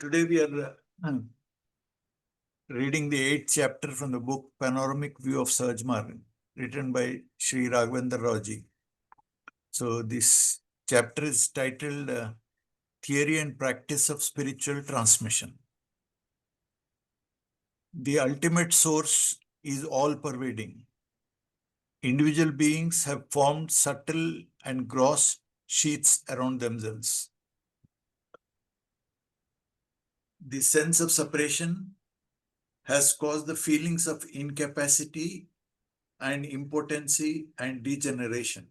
Today we are reading the 8th chapter from the book Panoramic View of Sahaj Marg, written by Shri Raghavendra Rao. So this chapter is titled Theory and Practice of Spiritual Transmission. The ultimate source is all-pervading. Individual beings have formed subtle and gross sheaths around themselves. The sense of separation has caused the feelings of incapacity and impotency and degeneration.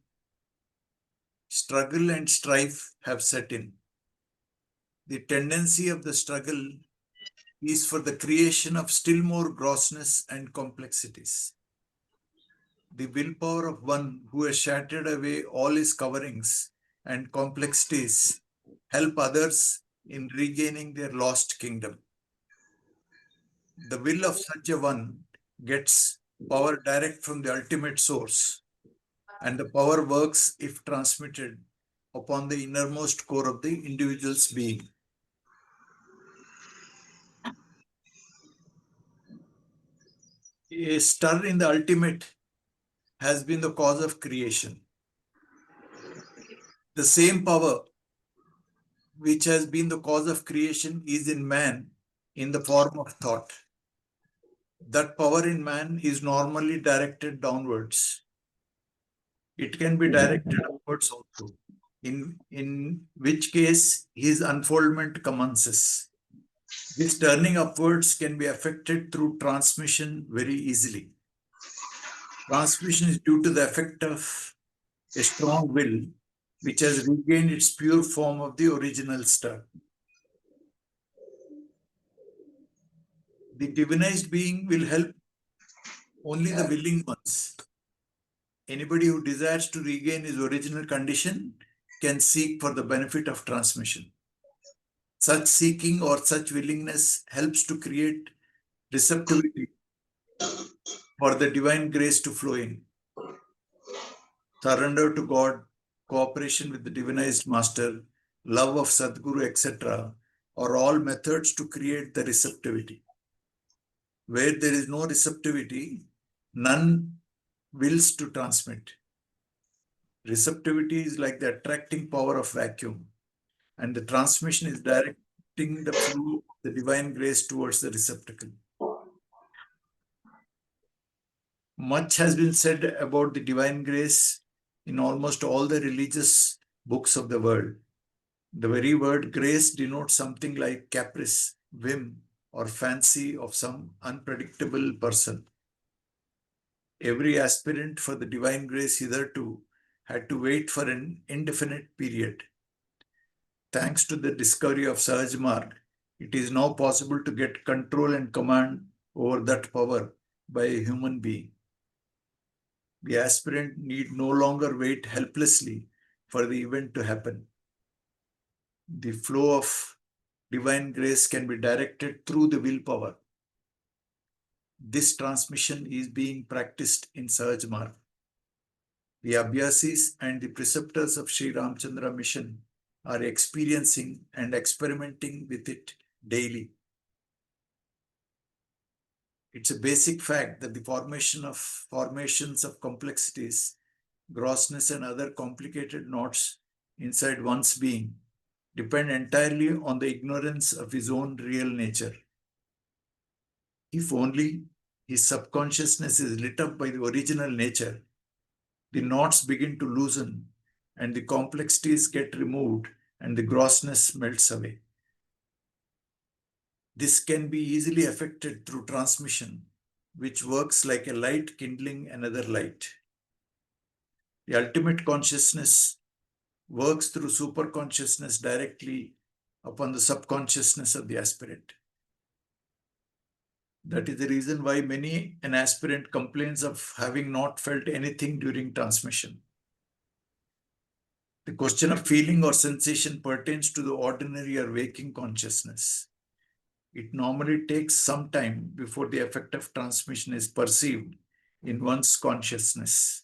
Struggle and strife have set in. The tendency of the struggle is for the creation of still more grossness and complexities. The willpower of one who has shattered away all his coverings and complexities help others in regaining their lost kingdom. The will of such a one gets power direct from the ultimate source, and the power works if transmitted upon the innermost core of the individual's being. A stir in the ultimate has been the cause of creation. The same power which has been the cause of creation is in man in the form of thought. That power in man is normally directed downwards. It can be directed upwards also, in which case his unfoldment commences. This turning upwards can be effected through transmission very easily. Transmission is due to the effect of a strong will, which has regained its pure form of the original star. The divinized being will help only the willing ones. Anybody who desires to regain his original condition can seek for the benefit of transmission. Such seeking or such willingness helps to create receptivity for the divine grace to flow in. Surrender to God, cooperation with the divinized master, love of Sadguru, etc. are all methods to create the receptivity. Where there is no receptivity, none wills to transmit. Receptivity is like the attracting power of vacuum, and the transmission is directing the flow of the divine grace towards the receptacle. Much has been said about the divine grace in almost all the religious books of the world. The very word grace denotes something like caprice, whim, or fancy of some unpredictable person. Every aspirant for the divine grace hitherto had to wait for an indefinite period. Thanks to the discovery of Sahaj Marg, it is now possible to get control and command over that power by a human being. The aspirant need no longer wait helplessly for the event to happen. The flow of divine grace can be directed through the willpower. This transmission is being practiced in Sahaj Marg. The Abhyasis and the preceptors of Sri Ramchandra mission are experiencing and experimenting with it daily. It's a basic fact that the formations of complexities, grossness, and other complicated knots inside one's being depend entirely on the ignorance of his own real nature. If only his subconsciousness is lit up by the original nature, the knots begin to loosen and the complexities get removed and the grossness melts away. This can be easily effected through transmission, which works like a light kindling another light. The ultimate consciousness works through superconsciousness directly upon the subconsciousness of the aspirant. That is the reason why many an aspirant complains of having not felt anything during transmission. The question of feeling or sensation pertains to the ordinary or waking consciousness. It normally takes some time before the effect of transmission is perceived in one's consciousness.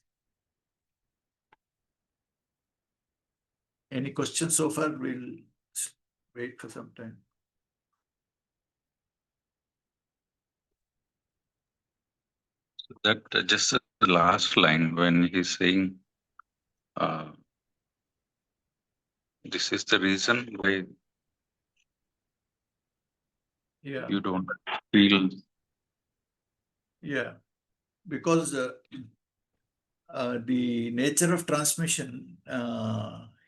Any questions so far? We'll wait for some time. That just the last line when he's saying, uh, "This is the reason why Yeah, you don't feel." yeah. Because the nature of transmission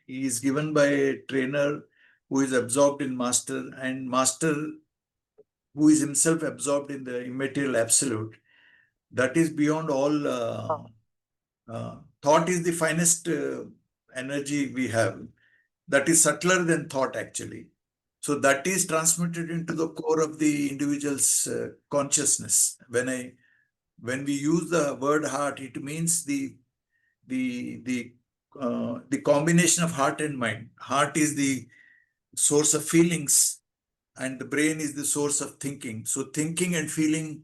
is given by a trainer who is absorbed in master, and master who is himself absorbed in the immaterial absolute. That is beyond all. Thought is the finest energy we have. That is subtler than thought, actually. So that is transmitted into the core of the individual's consciousness. When we use the word heart, it means the combination of heart and mind. Heart is the source of feelings, and the brain is the source of thinking. So thinking and feeling,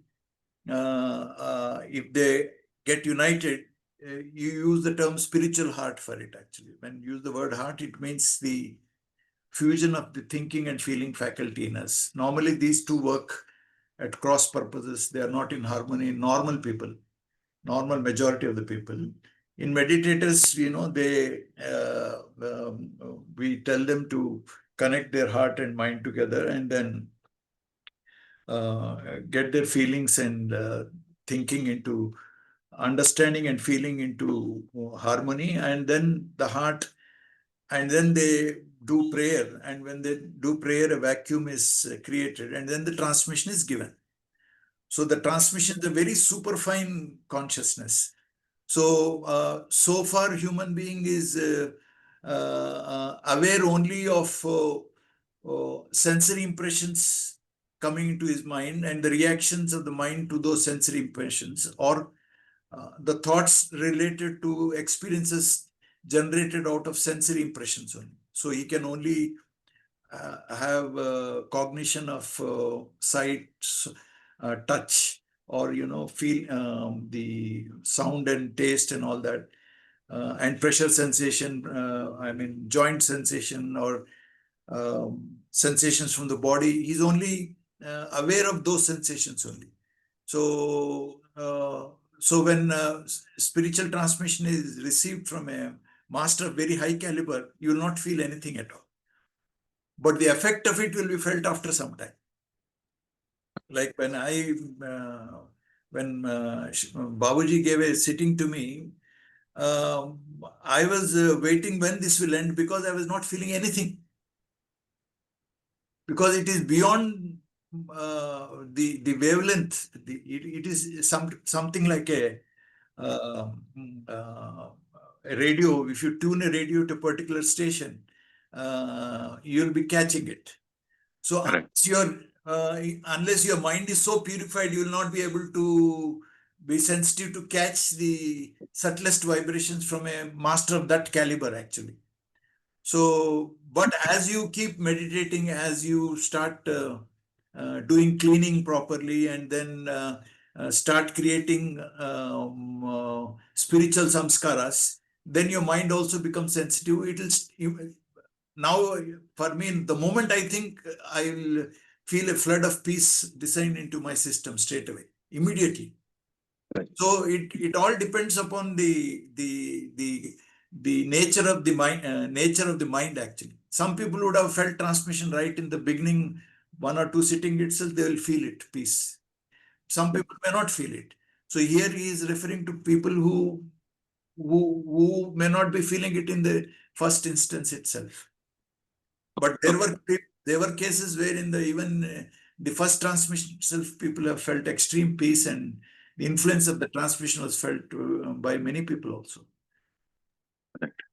if they get united, you use the term spiritual heart for it. Actually, when you use the word heart, it means the fusion of the thinking and feeling faculty in us. Normally, these two work at cross purposes. They are not in harmony in normal people, normal majority of the people. In meditators, we tell them to connect their heart and mind together, and then get their feelings and thinking into understanding and feeling into harmony, and then the heart, and then they do prayer, and when they do prayer, a vacuum is created, and then the transmission is given. So the transmission is a very superfine consciousness. So, so far, human being is aware only of sensory impressions coming into his mind and the reactions of the mind to those sensory impressions, or the thoughts related to experiences generated out of sensory impressions only. So he can only have cognition of sight, touch, or feel the sound and taste and all that, and pressure sensation. I mean joint sensation, or sensations from the body. He's only aware of those sensations only. So, so when spiritual transmission is received from a master of very high caliber, you will not feel anything at all. But the effect of it will be felt after some time. Like when Babuji gave a sitting to me, I was waiting when this will end, because I was not feeling anything, because it is beyond the wavelength. It is something like uh, a radio. If you tune a radio to a particular station, you'll be catching it. So Correct. unless your mind is so purified, you will not be able to be sensitive to catch the subtlest vibrations from a master of that caliber, actually. So, but as you keep meditating, as you start doing cleaning properly, and then start creating spiritual samskaras, then your mind also becomes sensitive. Now, for me, the moment I think, I'll feel a flood of peace descend into my system straight away, immediately. Right. So it all depends upon the nature of the mind, actually. Some people would have felt transmission right in the beginning, one or two sitting itself, they will feel it, peace. Some people may not feel it. So here he is referring to people who may not be feeling it in the first instance itself. But Okay. there were cases where in the even the first transmission itself, people have felt extreme peace, and the influence of the transmission was felt by many people also. Correct.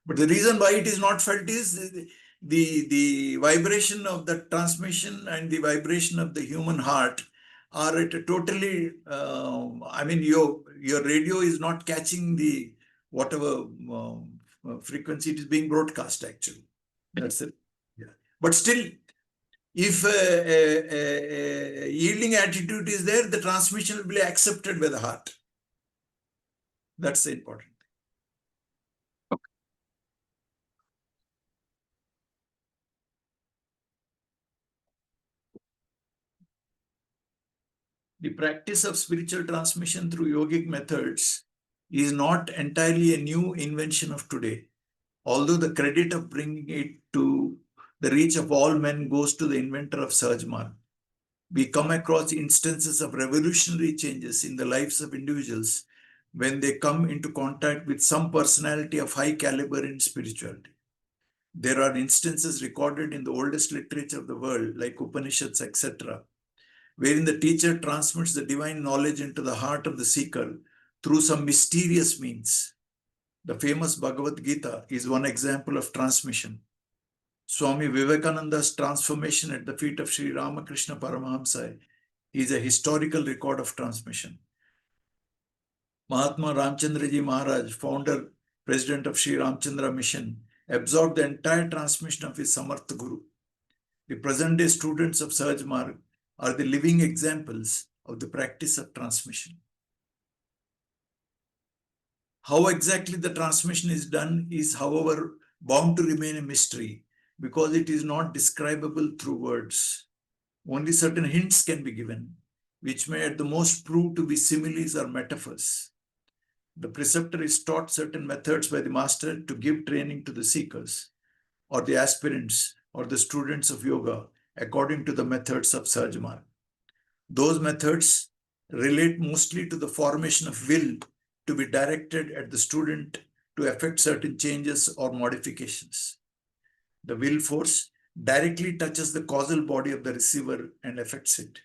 But the reason why it is not felt is the vibration of the transmission and the vibration of the human heart are at a totally. I mean, your radio is not catching the whatever frequency it is being broadcast. Actually, that's it. Yeah. But still, if a yielding attitude is there, the transmission will be accepted by the heart. That's the important. The practice of spiritual transmission through yogic methods is not entirely a new invention of today, although the credit of bringing it to the reach of all men goes to the inventor of Sahaj Marg. We come across instances of revolutionary changes in the lives of individuals when they come into contact with some personality of high caliber in spirituality. There are instances recorded in the oldest literature of the world, like Upanishads, etc., wherein the teacher transmits the divine knowledge into the heart of the seeker through some mysterious means. The famous Bhagavad Gita is one example of transmission. Swami Vivekananda's transformation at the feet of Shri Ramakrishna Paramahamsa is a historical record of transmission. Mahatma Ramchandraji Maharaj, founder, president of Shri Ramchandra Mission, absorbed the entire transmission of his Samartha Guru. The present-day students of Sahaj Marg are the living examples of the practice of transmission. How exactly the transmission is done is, however, bound to remain a mystery because it is not describable through words. Only certain hints can be given, which may at the most prove to be similes or metaphors. The preceptor is taught certain methods by the master to give training to the seekers, or the aspirants, or the students of yoga, according to the methods of Sahaj Marg. Those methods relate mostly to the formation of will to be directed at the student to effect certain changes or modifications. The will force directly touches the causal body of the receiver and affects it.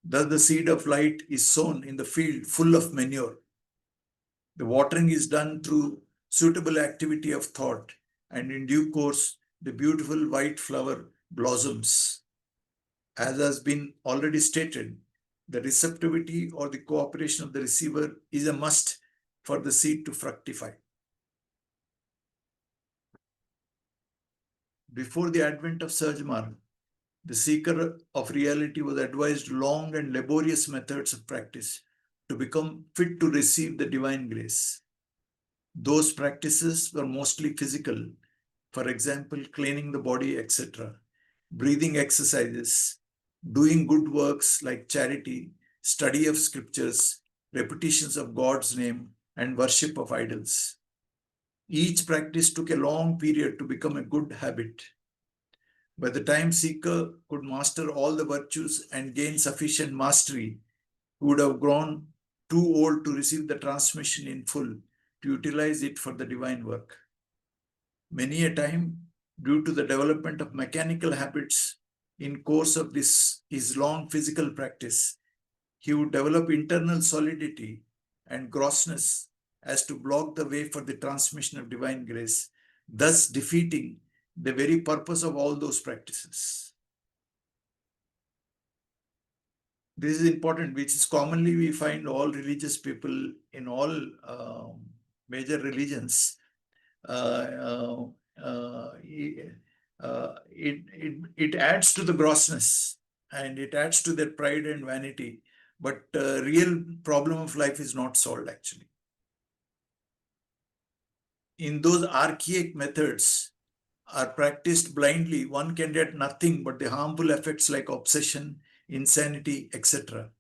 Thus, the seed of light is sown in the field full of manure. The watering is done through suitable activity of thought, and in due course, the beautiful white flower blossoms. As has been already stated, the receptivity or the cooperation of the receiver is a must for the seed to fructify. Before the advent of Sahaj Marg, the seeker of reality was advised long and laborious methods of practice to become fit to receive the divine grace. Those practices were mostly physical, for example, cleaning the body, etc., breathing exercises, doing good works like charity, study of scriptures, repetitions of God's name, and worship of idols. Each practice took a long period to become a good habit. By the time seeker could master all the virtues and gain sufficient mastery, he would have grown too old to receive the transmission in full, to utilize it for the divine work. Many a time, due to the development of mechanical habits in course of his long physical practice, he would develop internal solidity and grossness as to block the way for the transmission of divine grace, thus defeating the very purpose of all those practices. This is important, which is commonly we find all religious people in all major religions. It adds to the grossness and it adds to their pride and vanity, but real problem of life is not solved actually. In those archaic methods are practiced blindly, one can get nothing but the harmful effects like obsession, insanity, etc.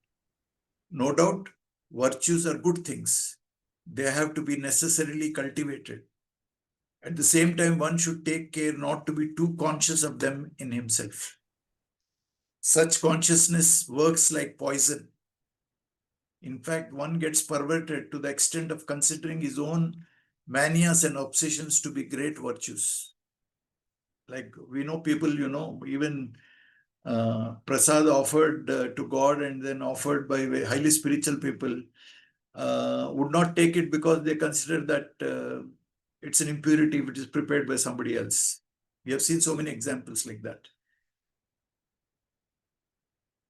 No doubt, virtues are good things. They have to be necessarily cultivated. At the same time, one should take care not to be too conscious of them in himself. Such consciousness works like poison. In fact, one gets perverted to the extent of considering his own manias and obsessions to be great virtues. Like we know people, even prasad offered to God and then offered by highly spiritual people would not take it because they consider that it's an impurity which is prepared by somebody else. We have seen so many examples like that.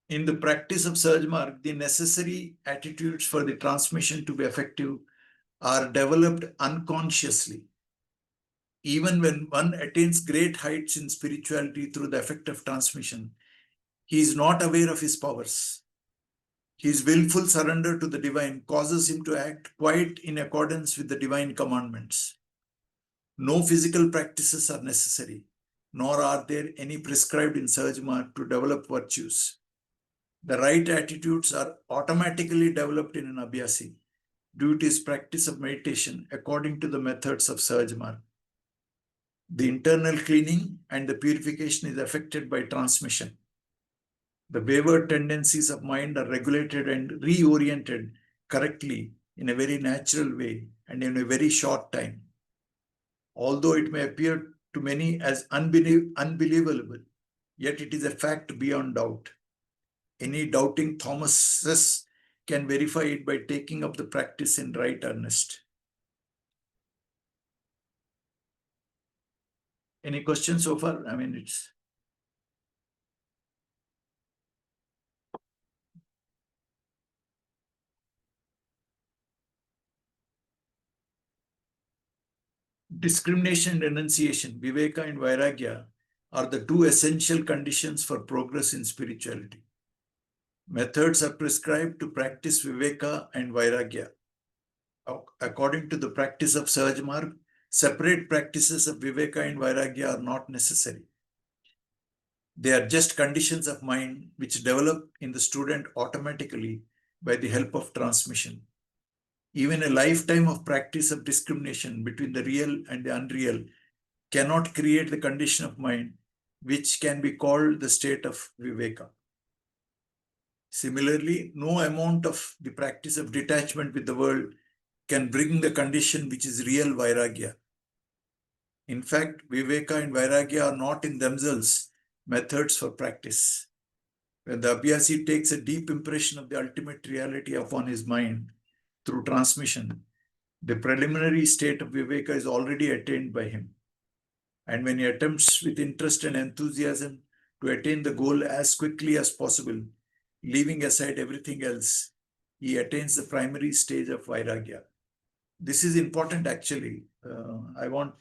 In the practice of Sahaj Marg, the necessary attitudes for the transmission to be effective are developed unconsciously. Even when one attains great heights in spirituality through the effect of transmission, he is not aware of his powers. His willful surrender to the divine causes him to act quite in accordance with the divine commandments. No physical practices are necessary, nor are there any prescribed in Sahaj Marg to develop virtues. The right attitudes are automatically developed in an abhyasi due to his practice of meditation according to the methods of Sahaj Marg. The internal cleaning and the purification is affected by transmission. The wayward tendencies of mind are regulated and reoriented correctly in a very natural way and in a very short time. Although it may appear to many as unbelievable, yet it is a fact beyond doubt. Any doubting Thomases can verify it by taking up the practice in right earnest. Any questions so far? I mean, it's discrimination and renunciation, Viveka and Vairagya, are the two essential conditions for progress in spirituality. Methods are prescribed to practice Viveka and Vairagya. According to the practice of Sahaj Marg, separate practices of Viveka and Vairagya are not necessary. They are just conditions of mind which develop in the student automatically by the help of transmission. Even a lifetime of practice of discrimination between the real and the unreal cannot create the condition of mind which can be called the state of Viveka. Similarly, no amount of the practice of detachment with the world can bring the condition which is real Vairagya. In fact, Viveka and Vairagya are not in themselves methods for practice. When the Abhyasi takes a deep impression of the ultimate reality upon his mind through transmission, the preliminary state of Viveka is already attained by him. And when he attempts with interest and enthusiasm to attain the goal as quickly as possible, leaving aside everything else, he attains the primary stage of Vairagya. This is important actually. I want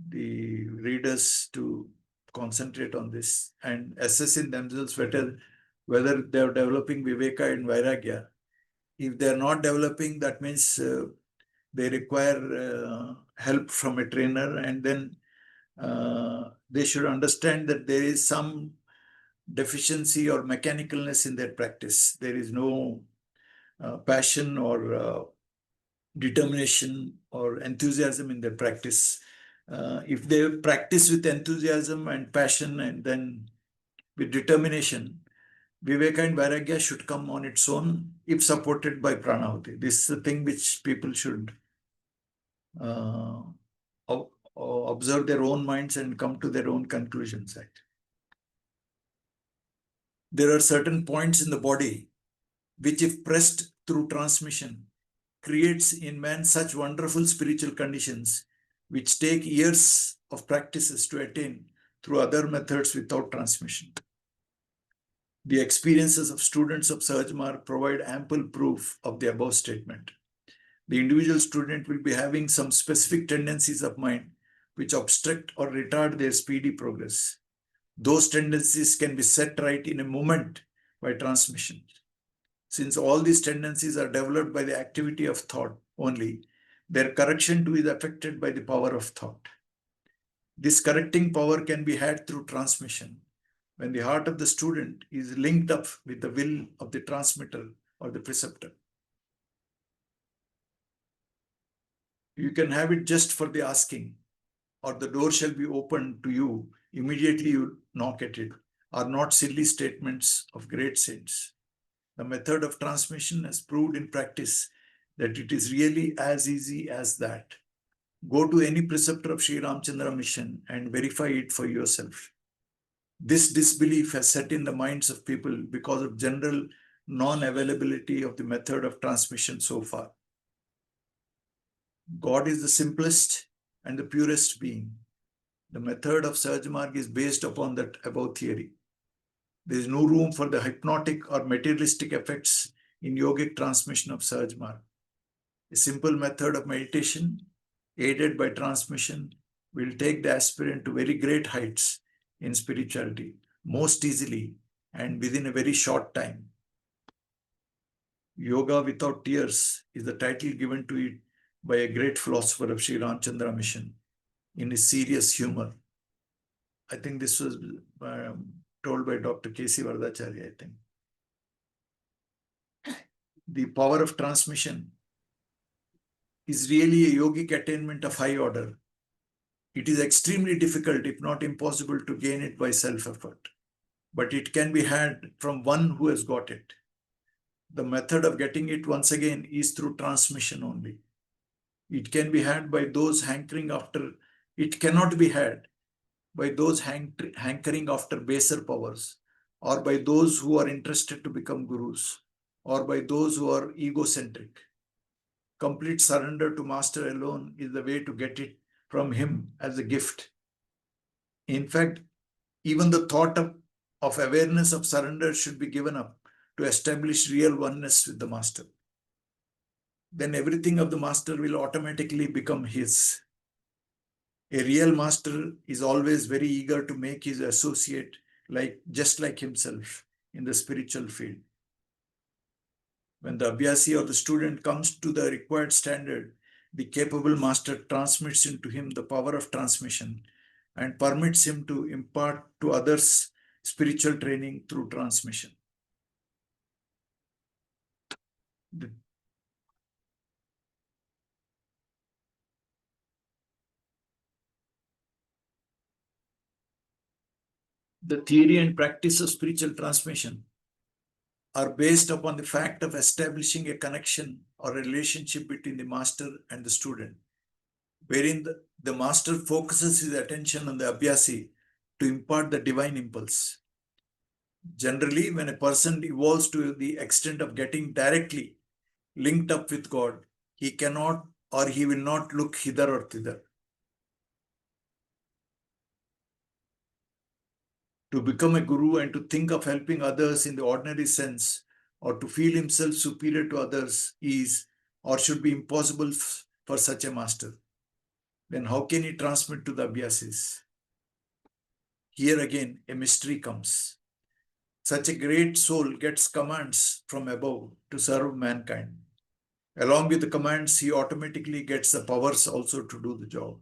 the readers to concentrate on this and assess in themselves whether they are developing Viveka and Vairagya. If they are not developing, that means they require help from a trainer, and then they should understand that there is some deficiency or mechanicalness in their practice. There is no passion or determination or enthusiasm in their practice. If they practice with enthusiasm and passion and then with determination, Viveka and Vairagya should come on its own if supported by Pranahuti. This is the thing which people should observe their own minds and come to their own conclusions at. There are certain points in the body which, if pressed through transmission, creates in man such wonderful spiritual conditions which take years of practices to attain through other methods without transmission. The experiences of students of Sahaj Marg provide ample proof of the above statement. The individual student will be having some specific tendencies of mind which obstruct or retard their speedy progress. Those tendencies can be set right in a moment by transmission. Since all these tendencies are developed by the activity of thought only, their correction too is affected by the power of thought. This correcting power can be had through transmission, when the heart of the student is linked up with the will of the transmitter or the preceptor. You can have it just for the asking, or the door shall be opened to you immediately you knock at it, are not silly statements of great saints. The method of transmission has proved in practice that it is really as easy as that. Go to any preceptor of Shri Raghavendra mission and verify it for yourself. This disbelief has set in the minds of people because of general non-availability of the method of transmission so far. God is the simplest and the purest being. The method of Sahaj Marg is based upon that above theory. There is no room for the hypnotic or materialistic effects in yogic transmission of Sahaj Marg. A simple method of meditation, aided by transmission, will take the aspirant to very great heights in spirituality, most easily and within a very short time. Yoga without tears is the title given to it by a great philosopher of Sri Raghavendra mission in his serious humor. I think this was told by Dr. K.C. Vardacharya, I think. The power of transmission is really a yogic attainment of high order. It is extremely difficult, if not impossible, to gain it by self-effort. But it can be had from one who has got it. The method of getting it, once again, is through transmission only. It can be had by those hankering after, it cannot be had by those hankering after baser powers, or by those who are interested to become gurus, or by those who are egocentric. Complete surrender to Master alone is the way to get it from him as a gift. In fact, even the thought of awareness of surrender should be given up to establish real oneness with the Master. Then everything of the Master will automatically become his. A real master is always very eager to make his associate just like himself in the spiritual field. When the Abhyasi or the student comes to the required standard, the capable master transmits into him the power of transmission and permits him to impart to others spiritual training through transmission. The theory and practice of spiritual transmission are based upon the fact of establishing a connection or relationship between the master and the student, wherein the master focuses his attention on the Abhyasi to impart the divine impulse. Generally, when a person evolves to the extent of getting directly linked up with God, he cannot or he will not look hither or thither. To become a guru and to think of helping others in the ordinary sense, or to feel himself superior to others, is or should be impossible for such a master. Then how can he transmit to the Abhyasis? Here again, a mystery comes. Such a great soul gets commands from above to serve mankind. Along with the commands, he automatically gets the powers also to do the job.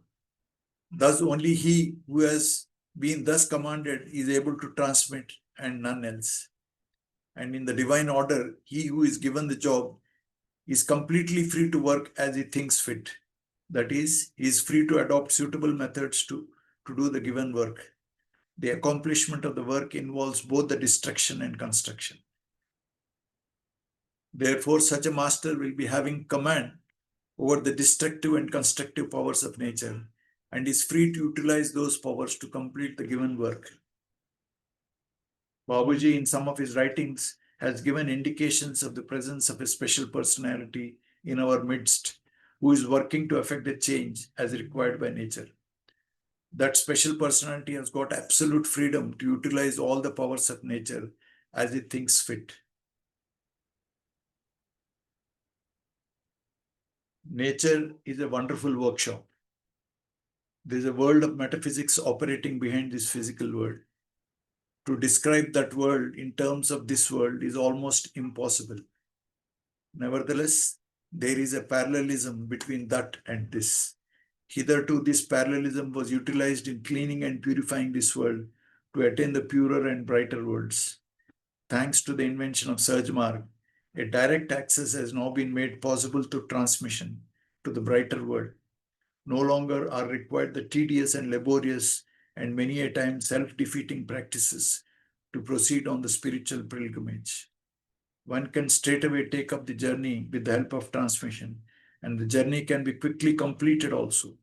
Thus, only he who has been thus commanded is able to transmit, and none else. And in the divine order, he who is given the job is completely free to work as he thinks fit. That is, he is free to adopt suitable methods to do the given work. The accomplishment of the work involves both the destruction and construction. Therefore, such a master will be having command over the destructive and constructive powers of nature and is free to utilize those powers to complete the given work. Babuji, in some of his writings, has given indications of the presence of a special personality in our midst who is working to effect a change as required by nature. That special personality has got absolute freedom to utilize all the powers of nature as it thinks fit. Nature is a wonderful workshop. There is a world of metaphysics operating behind this physical world. To describe that world in terms of this world is almost impossible. Nevertheless, there is a parallelism between that and this. Hitherto, this parallelism was utilized in cleaning and purifying this world to attain the purer and brighter worlds. Thanks to the invention of Sahaj Marg, a direct access has now been made possible through transmission to the brighter world. No longer are required the tedious and laborious and many a time self-defeating practices to proceed on the spiritual pilgrimage. One can straightaway take up the journey with the help of transmission, and the journey can be quickly completed also,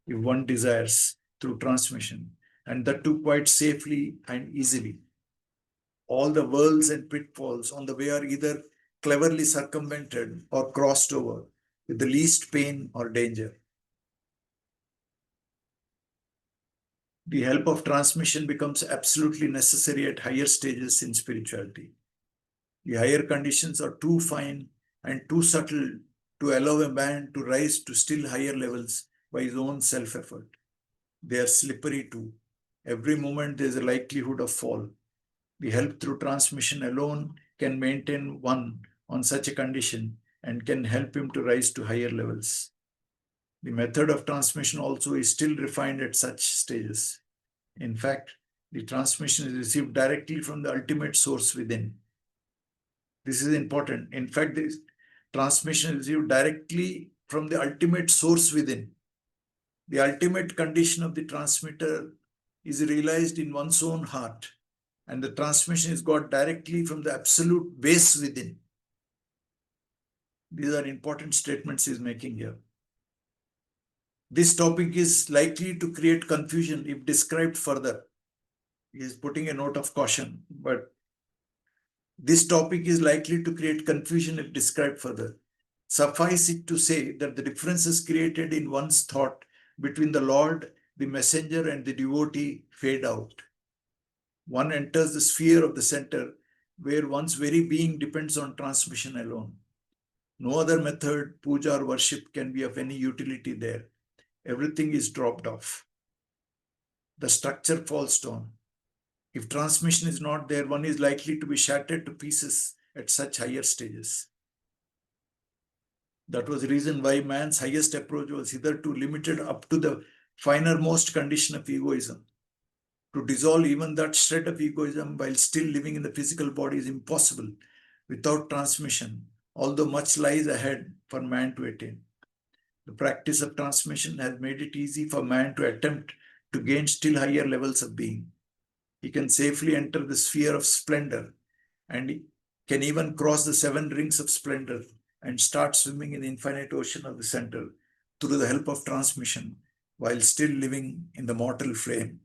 if one desires, through transmission, and that too quite safely and easily. All the whirls and pitfalls on the way are either cleverly circumvented or crossed over with the least pain or danger. The help of transmission becomes absolutely necessary at higher stages in spirituality. The higher conditions are too fine and too subtle to allow a man to rise to still higher levels by his own self-effort. They are slippery too. Every moment there is a likelihood of fall. The help through transmission alone can maintain one on such a condition and can help him to rise to higher levels. The method of transmission also is still refined at such stages. In fact, The transmission is received directly from the ultimate source within. This is important. In fact, this transmission is received directly from the ultimate source within. The ultimate condition of the transmitter is realized in one's own heart, and the transmission is got directly from the absolute base within. These are important statements he's making here. This topic is likely to create confusion if described further. He is putting a note of caution, but this topic is likely to create confusion if described further. Suffice it to say that the differences created in one's thought between the Lord, the messenger, and the devotee fade out. One enters the sphere of the center, where one's very being depends on transmission alone. No other method, puja or worship can be of any utility there. Everything is dropped off. The structure falls down. If transmission is not there, one is likely to be shattered to pieces at such higher stages. That was the reason why man's highest approach was hitherto limited up to the finermost condition of egoism. To dissolve even that shred of egoism while still living in the physical body is impossible without transmission, although much lies ahead for man to attain. The practice of transmission has made it easy for man to attempt to gain still higher levels of being. He can safely enter the sphere of splendor and can even cross the 7 rings of splendor and start swimming in the infinite ocean of the center through the help of transmission while still living in the mortal flame.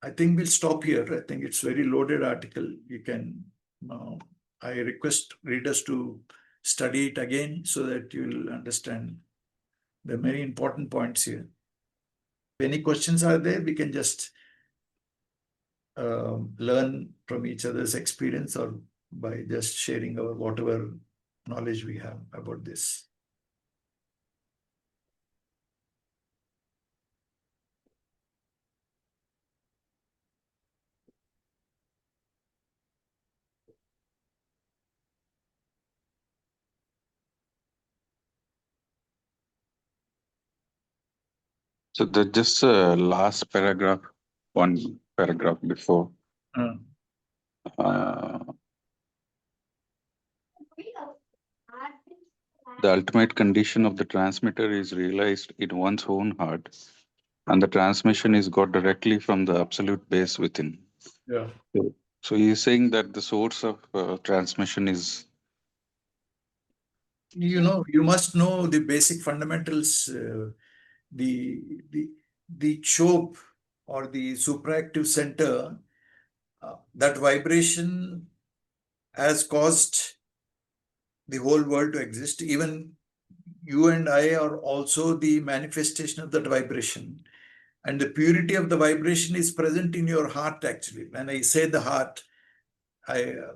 I think we'll stop here. I think it's a very loaded article. You can, I request readers to study it again so that you'll understand the many important points here. If any questions are there, we can just learn from each other's experience or by just sharing our whatever knowledge we have about this. So the just last paragraph, one paragraph before. Uh, the ultimate condition of the transmitter is realized in one's own heart, and the transmission is got directly from the absolute base within. Yeah. So he is saying that the source of transmission is. You must know the basic fundamentals. The choke or the supraactive center, that vibration has caused the whole world to exist. Even you and I are also the manifestation of that vibration. And the purity of the vibration is present in your heart, actually. When I say the heart, the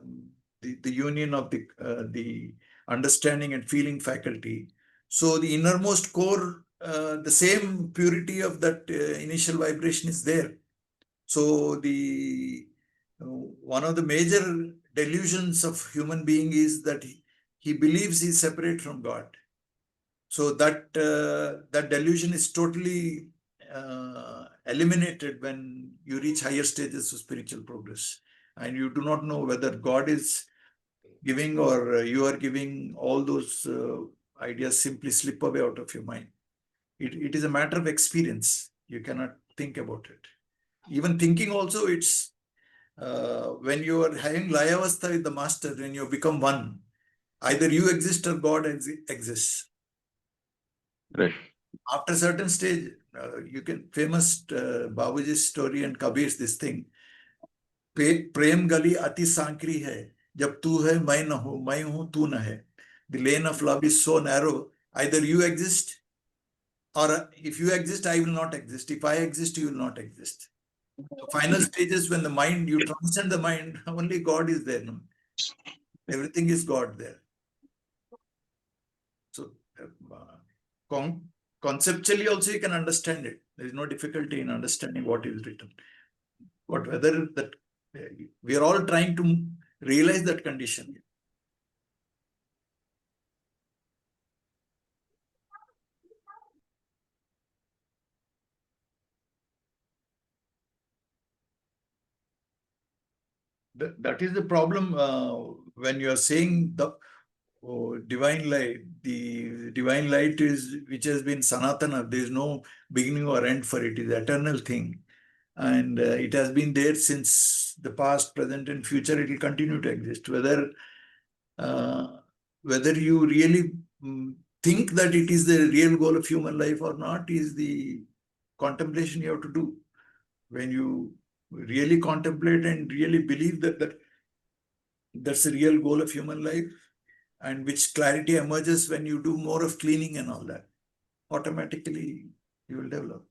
union of the understanding and feeling faculty. So the innermost core, the same purity of that initial vibration is there. So one of the major delusions of human being is that he believes he's separate from God. So that delusion is totally eliminated when you reach higher stages of spiritual progress, and you do not know whether God is giving or you are giving. All those ideas simply slip away out of your mind. It is a matter of experience. You cannot think about it. Even thinking also, it's when you are having layavastha with the master, when you become one, either you exist or God exists. Right. After a certain stage, you can, famous Babuji's story and Kabir's this thing, प्रेम गली अति सांकरी है जब तू है मैं न हूं मैं हूं तू न है. The lane of love is so narrow. Either you exist, or if you exist, I will not exist. If I exist, you will not exist. The final stages, when the mind, you transcend the mind, only God is there. No? Everything is God there. So conceptually also you can understand it. There is no difficulty in understanding what is written. But whether that we are all trying to realize that condition. That is the problem when you are saying the divine light. The divine light is which has been Sanatana. There is no beginning or end for it. It is eternal thing, and it has been there since the past, present, and future. It will continue to exist. Uh, whether you really think that it is the real goal of human life or not is the contemplation you have to do. When you really contemplate and really believe that that's the real goal of human life, and which clarity emerges when you do more of cleaning and all that, automatically you will develop.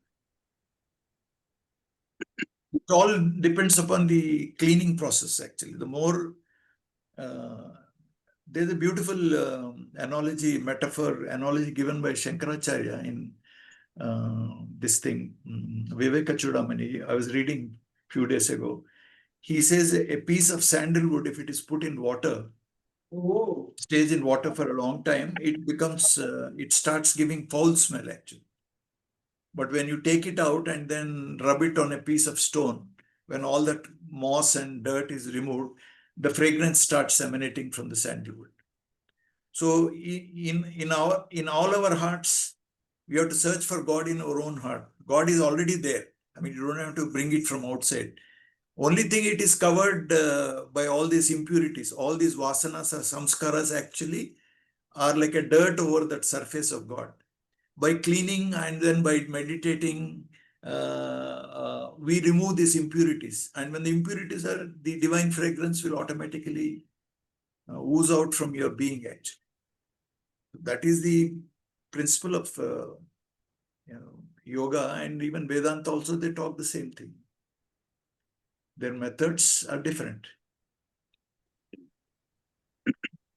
It all depends upon the cleaning process, actually. The more, there's a beautiful analogy given by Shankaracharya in this thing, Viveka Chudamani. I was reading a few days ago. He says a piece of sandalwood, if it is put in water, stays in water for a long time, it starts giving foul smell actually. But when you take it out and then rub it on a piece of stone, when all that moss and dirt is removed, the fragrance starts emanating from the sandalwood. So in all our hearts, we have to search for God in our own heart. God is already there. I mean, you don't have to bring it from outside. Only thing, it is covered by all these impurities. All these vasanas or samskaras actually are like a dirt over that surface of God. By cleaning and then by meditating, we remove these impurities. And when the impurities are, the divine fragrance will automatically ooze out from your being actually. That is the principle of yoga, and even Vedanta also, they talk the same thing. Their methods are different.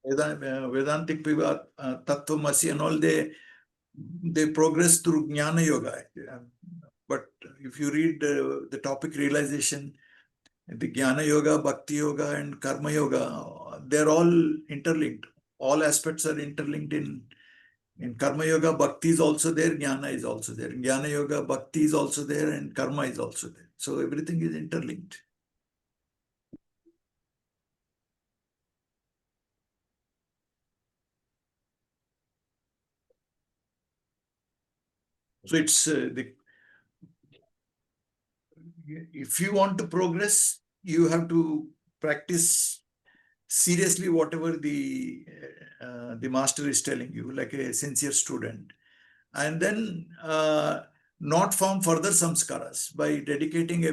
Vedantic people, Tattvamasi and all, they progress through Jnana Yoga. But if you read the topic realization, the Jnana Yoga, Bhakti Yoga, and Karma Yoga, they're all interlinked. All aspects are interlinked in Karma Yoga. Bhakti is also there, Jnana is also there. In Jnana Yoga, Bhakti is also there, and Karma is also there. So everything is interlinked. So it's if you want to progress, you have to practice seriously whatever the master is telling you, like a sincere student, and then not form further samskaras by dedicating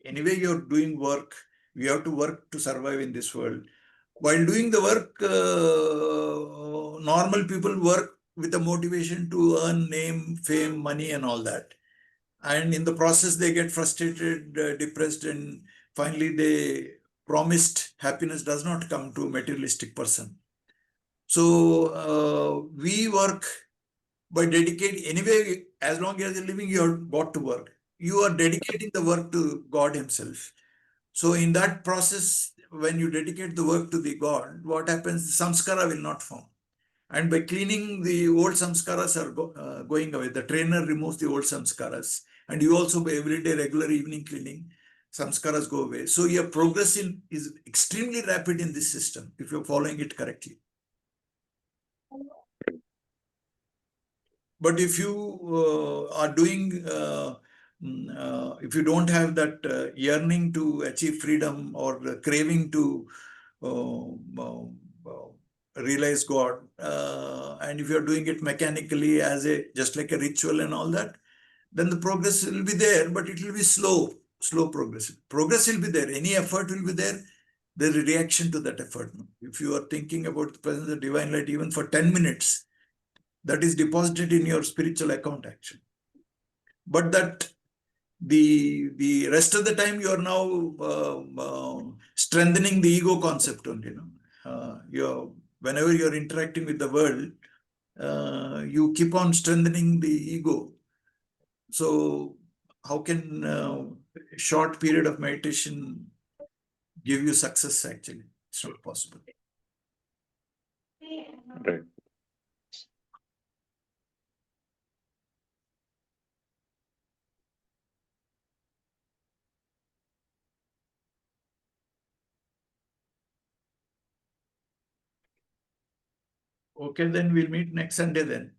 anyway you're doing work. We have to work to survive in this world. While doing the work, normal people work with a motivation to earn name, fame, money, and all that. And in the process, they get frustrated, depressed, and finally they promised happiness does not come to a materialistic person. So we work by dedicating, anyway, as long as you're living, you've got to work. You are dedicating the work to God Himself. So in that process, when you dedicate the work to the God, what happens? Samskara will not form. And by cleaning, the old samskaras are going away. The trainer removes the old samskaras. And you also, by everyday regular evening cleaning, samskaras go away. So your progress is extremely rapid in this system if you're following it correctly. But if you are doing, if you don't have that yearning to achieve freedom or craving to realize God, and if you're doing it mechanically as just like a ritual and all that, then the progress will be there, but it will be slow progress. Progress will be there. Any effort will be there. There's a reaction to that effort. If you are thinking about the presence of divine light, even for 10 minutes, that is deposited in your spiritual account actually. But that the rest of the time you are now strengthening the ego concept only. Whenever you're interacting with the world, you keep on strengthening the ego. So how can a short period of meditation give you success actually? It's not possible. Right. Okay, then we'll meet next Sunday then.